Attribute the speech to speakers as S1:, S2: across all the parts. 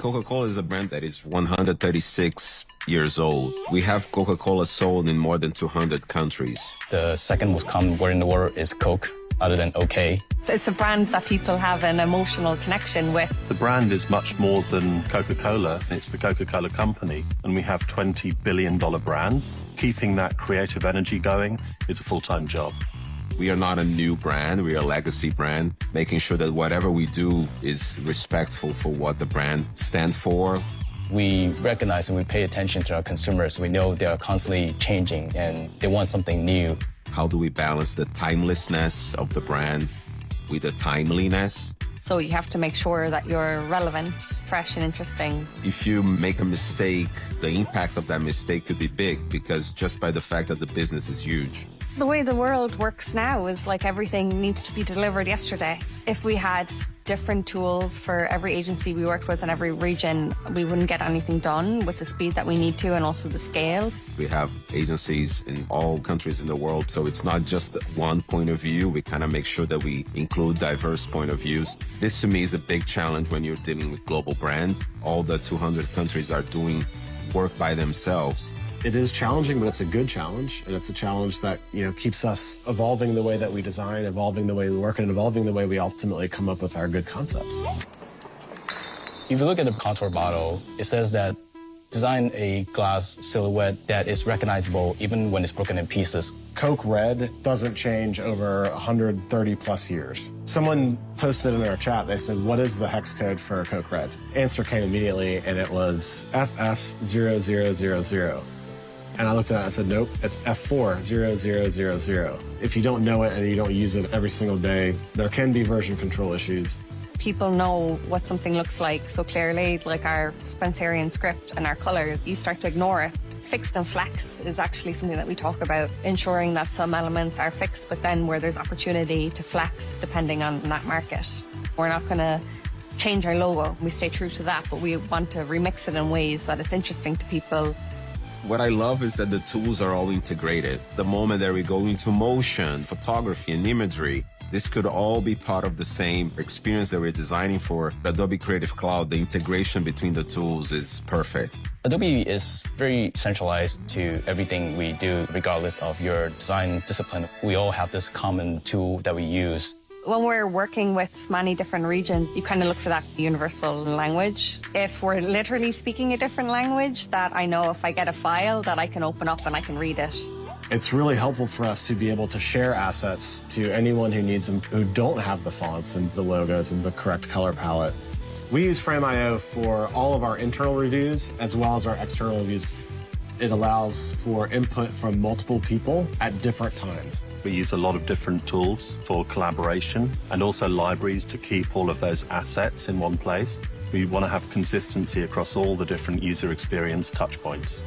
S1: Coca-Cola is a brand that is 136 years old. We have Coca-Cola sold in more than 200 countries.
S2: The second most common word in the world is Coke, other than OK.
S3: It's a brand that people have an emotional connection with.
S4: The brand is much more than Coca-Cola. It's the Coca-Cola company, and we have $20 billion brands. Keeping that creative energy going is a full-time job.
S1: We are not a new brand, we are a legacy brand, making sure that whatever we do is respectful for what the brand stands for.
S2: We recognize and we pay attention to our consumers. We know they are constantly changing and they want something new.
S1: How do we balance the timelessness of the brand with the timeliness?
S3: So you have to make sure that you're relevant, fresh and interesting.
S1: If you make a mistake, the impact of that mistake could be big because just by the fact that the business is huge.
S3: The way the world works now is like everything needs to be delivered yesterday. If we had different tools for every agency we worked with in every region, we wouldn't get anything done with the speed that we need to and also the scale.
S1: We have agencies in all countries in the world, so it's not just one point of view. We kind of make sure that we include diverse point of views. This to me is a big challenge when you're dealing with global brands. All the 200 countries are doing work by themselves.
S5: It is challenging, but it's a good challenge, and it's a challenge that, keeps us evolving the way that we design, evolving the way we work, and evolving the way we ultimately come up with our good concepts.
S2: If you look at the contour bottle, it says that design a glass silhouette that is recognizable even when it's broken in pieces.
S5: Coke Red doesn't change over 130 plus years. Someone posted in our chat, they said, what is the hex code for Coke Red? Answer came immediately, and it was FF0000. And I looked at it and I said, nope, it's F40000. If you don't know it and you don't use it every single day, there can be version control issues.
S3: People know what something looks like so clearly, like our Spencerian script and our colors. You start to ignore it. Fixed and flex is actually something that we talk about, ensuring that some elements are fixed, but then where there's opportunity to flex depending on that market. We're not going to change our logo. We stay true to that, but we want to remix it in ways that it's interesting to people.
S1: What I love is that the tools are all integrated. The moment that we go into motion, photography, and imagery, this could all be part of the same experience that we're designing for Adobe Creative Cloud. The integration between the tools is perfect.
S2: Adobe is very centralized to everything we do, regardless of your design discipline. We all have this common tool that we use.
S3: When we're working with many different regions, you kind of look for that universal language. If we're literally speaking a different language, that I know if I get a file that I can open up and I can read it.
S5: It's really helpful for us to be able to share assets to anyone who needs them, who don't have the fonts and the logos and the correct color palette. We use Frame.io for all of our internal reviews as well as our external reviews. It allows for input from multiple people at different times.
S4: We use a lot of different tools for collaboration and also libraries to keep all of those assets in one place. We want to have consistency across all the different user experience touch points.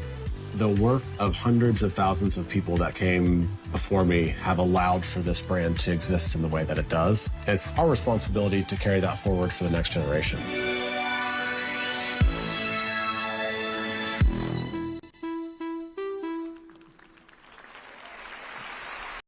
S5: The work of hundreds of thousands of people that came before me have allowed for this brand to exist in the way that it does. It's our responsibility to carry that forward for the next generation.